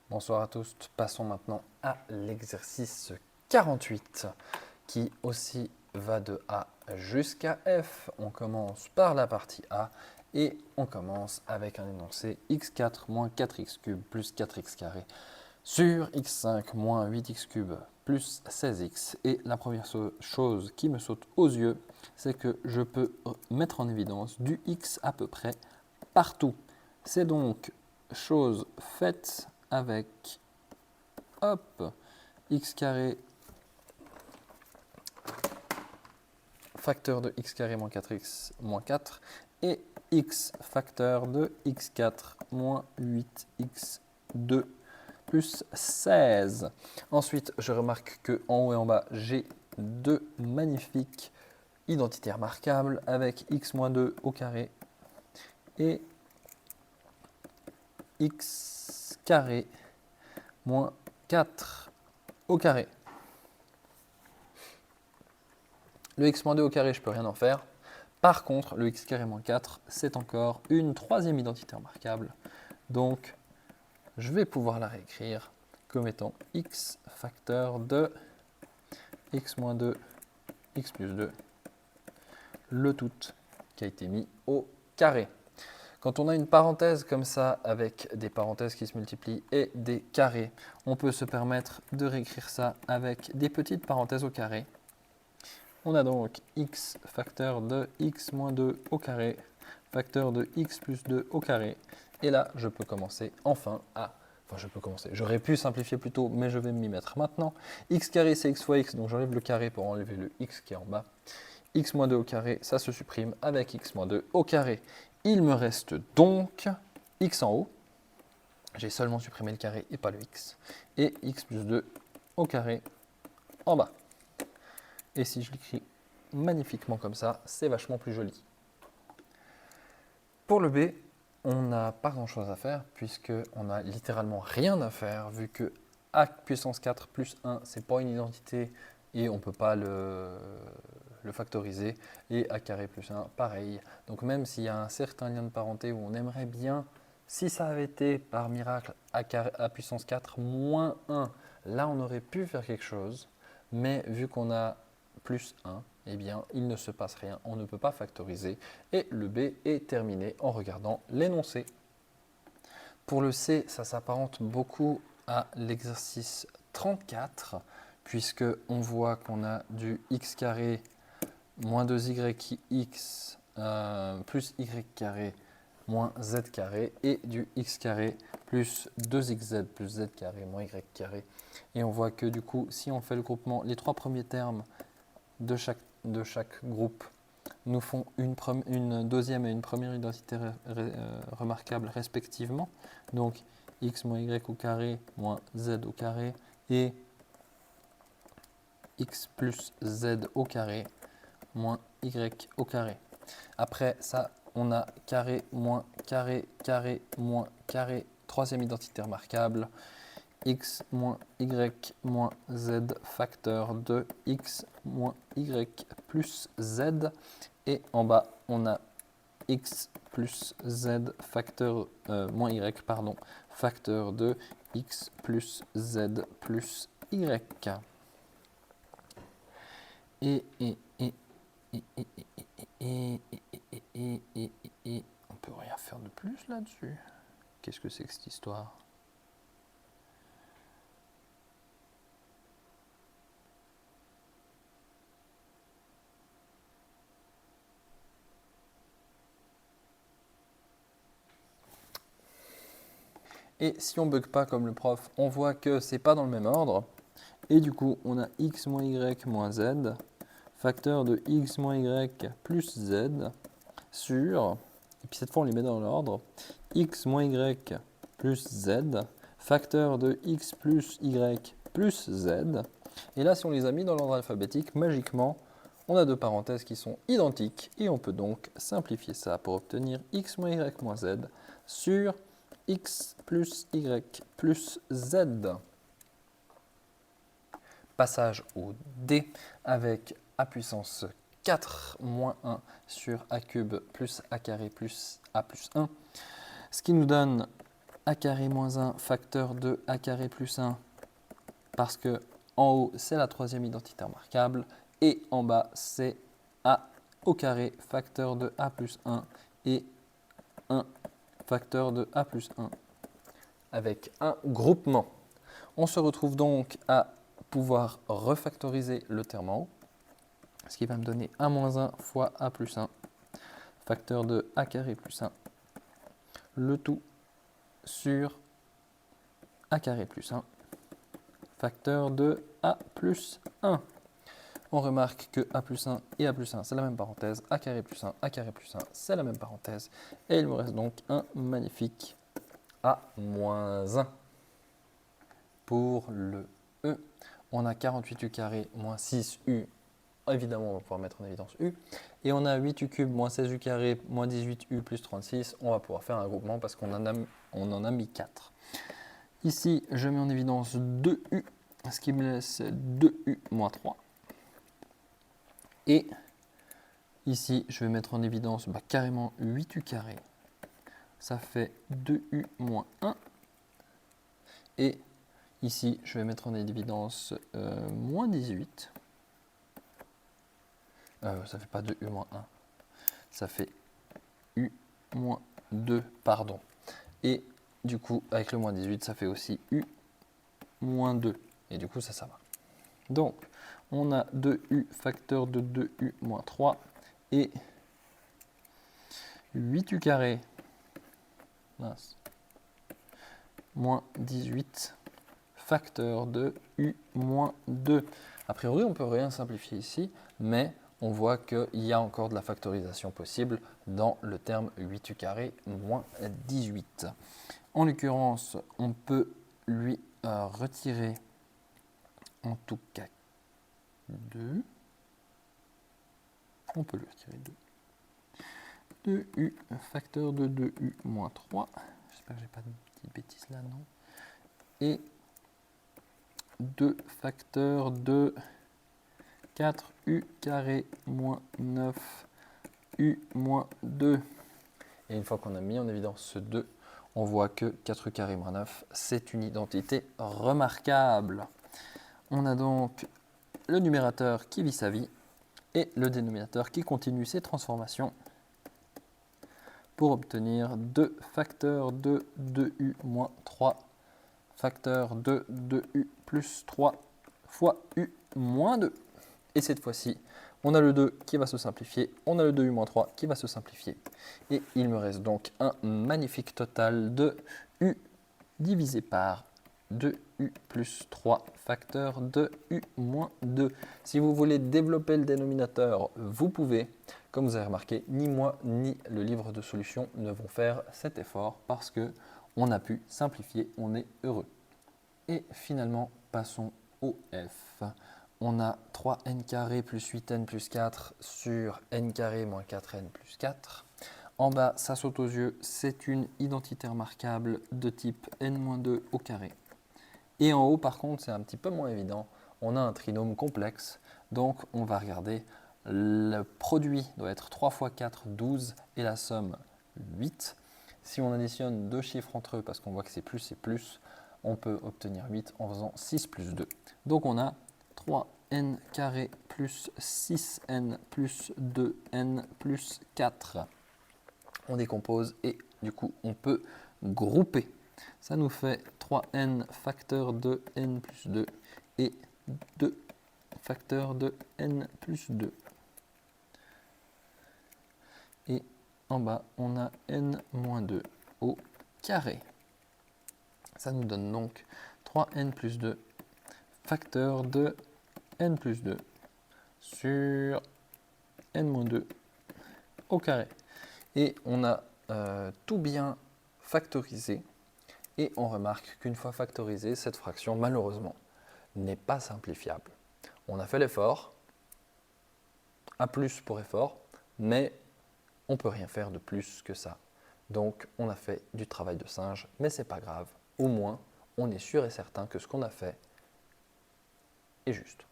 Bonsoir à tous, passons maintenant à l'exercice 48 qui aussi va de A jusqu'à F. On commence par la partie A et on commence avec un énoncé x4 moins 4x cube plus 4x carré sur x5 moins 8x cube plus 16x. Et la première chose qui me saute aux yeux, c'est que je peux mettre en évidence du x à peu près partout. C'est donc chose faite avec, hop, x carré facteur de x carré moins 4x moins 4 et x facteur de x4 moins 8x2 plus 16. Ensuite, je remarque qu'en haut et en bas, j'ai deux magnifiques identités remarquables avec x moins 2 au carré et x carré moins 4 au carré. Le x-2 au carré, je ne peux rien en faire. Par contre, le x carré moins 4, c'est encore une troisième identité remarquable. Donc, je vais pouvoir la réécrire comme étant x facteur de x moins 2, x plus 2, le tout qui a été mis au carré. Quand on a une parenthèse comme ça, avec des parenthèses qui se multiplient et des carrés, on peut se permettre de réécrire ça avec des petites parenthèses au carré. On a donc x facteur de x moins 2 au carré, facteur de x plus 2 au carré. Et là, je peux commencer enfin à... Enfin, je peux commencer. J'aurais pu simplifier plus tôt, mais je vais m'y mettre maintenant. X carré, c'est x fois x, donc j'enlève le carré pour enlever le x qui est en bas. X moins 2 au carré, ça se supprime avec x moins 2 au carré. Il me reste donc x en haut. J'ai seulement supprimé le carré et pas le x. Et x plus 2 au carré en bas. Et si je l'écris magnifiquement comme ça, c'est vachement plus joli. Pour le B, on n'a pas grand chose à faire puisqu'on n'a littéralement rien à faire vu que a puissance 4 plus 1, c'est pas une identité et on ne peut pas le factoriser. Et a carré plus 1, pareil. Donc même s'il y a un certain lien de parenté où on aimerait bien, si ça avait été par miracle a puissance 4 moins 1, là on aurait pu faire quelque chose. Mais vu qu'on a plus 1, eh bien, il ne se passe rien, on ne peut pas factoriser et le B est terminé en regardant l'énoncé. Pour le C, ça s'apparente beaucoup à l'exercice 34 puisque on voit qu'on a du x carré moins 2yx plus y carré moins z carré et du x carré plus 2xz plus z carré moins y carré. Et on voit que du coup, si on fait le groupement, les trois premiers termes de chaque groupe nous font une deuxième et une première identité remarquable respectivement. Donc x moins y au carré moins z au carré et x plus z au carré moins y au carré. Après ça, on a carré, moins carré, troisième identité remarquable, x moins y moins z facteur de x moins y plus z. Et en bas, on a x plus z facteur, moins y, pardon, facteur de x plus z plus y. Et on peut rien faire de plus là-dessus. Qu'est-ce que c'est que cette histoire? Et si on bug pas comme le prof, on voit que c'est pas dans le même ordre. Et du coup, on a x moins y moins z, facteur de x moins y plus z, sur, et puis cette fois on les met dans l'ordre, x moins y plus z, facteur de x plus y plus z. Et là, si on les a mis dans l'ordre alphabétique, magiquement, on a deux parenthèses qui sont identiques et on peut donc simplifier ça pour obtenir x moins y moins z sur x plus y plus z. Passage au D avec a puissance 4 moins 1 sur a cube plus a carré plus a plus 1. Ce qui nous donne a carré moins 1 facteur de a carré plus 1 parce que en haut c'est la troisième identité remarquable et en bas c'est a au carré facteur de a plus 1 et 1 facteur de a plus 1 avec un groupement. On se retrouve donc à pouvoir refactoriser le terme en haut, ce qui va me donner a moins 1 fois a plus 1 facteur de a carré plus 1, le tout sur a carré plus 1 facteur de a plus 1. On remarque que a plus 1 et a plus 1 c'est la même parenthèse, a carré plus 1, a carré plus 1 c'est la même parenthèse et il me reste donc un magnifique a moins 1. Pour le E, on a 48u carré moins 6u, évidemment on va pouvoir mettre en évidence u, et on a 8u cube moins 16u carré moins 18u plus 36, on va pouvoir faire un groupement parce qu'on en a mis 4. Ici, je mets en évidence 2u, ce qui me laisse 2u moins 3. Et ici, je vais mettre en évidence carrément 8u carré. Ça fait 2u moins 1. Et ici, je vais mettre en évidence moins 18. Ça ne fait pas 2u moins 1. Ça fait u moins 2, pardon. Et du coup, avec le moins 18, ça fait aussi u moins 2. Et du coup, ça va. Donc, on a 2u facteur de 2u moins 3 et 8u carré moins 18 facteur de u moins 2. A priori, on ne peut rien simplifier ici, mais on voit qu'il y a encore de la factorisation possible dans le terme 8u carré moins 18. En l'occurrence, on peut lui retirer en tout cas 2. On peut lui retirer 2. 2u facteur de 2u moins 3. J'espère que j'ai pas de petites bêtises là, non. Et 2 facteur de 4u carré moins 9u moins 2. Et une fois qu'on a mis en évidence ce 2, on voit que 4u carré moins 9, c'est une identité remarquable. On a donc le numérateur qui vit sa vie et le dénominateur qui continue ses transformations pour obtenir 2 facteurs de 2u moins 3 facteur de 2u plus 3 fois u moins 2. Et cette fois-ci, on a le 2 qui va se simplifier, on a le 2u moins 3 qui va se simplifier. Et il me reste donc un magnifique total de u divisé par 2u plus 3 facteur de u moins 2. Si vous voulez développer le dénominateur, vous pouvez. Comme vous avez remarqué, ni moi ni le livre de solutions ne vont faire cet effort parce qu'on a pu simplifier, on est heureux. Et finalement, passons au F. On a 3n carré plus 8n plus 4 sur n carré moins 4n plus 4. En bas, ça saute aux yeux, c'est une identité remarquable de type n-2 au carré. Et en haut, par contre, c'est un petit peu moins évident. On a un trinôme complexe, donc on va regarder. Le produit doit être 3 fois 4, 12, et la somme, 8. Si on additionne deux chiffres entre eux, parce qu'on voit que c'est plus, on peut obtenir 8 en faisant 6 plus 2. Donc on a 3n carré plus 6n plus 2n plus 4. On décompose et du coup on peut grouper. Ça nous fait 3n facteur de n plus 2 et 2 facteur de n plus 2. Et en bas, on a n-2 au carré. Ça nous donne donc 3n plus 2 facteur de n plus 2 sur n-2 au carré. Et on a tout bien factorisé. Et on remarque qu'une fois factorisée, cette fraction, malheureusement, n'est pas simplifiable. On a fait l'effort, A plus pour effort, mais on ne peut rien faire de plus que ça. Donc on a fait du travail de singe, mais ce n'est pas grave. Au moins, on est sûr et certain que ce qu'on a fait est juste.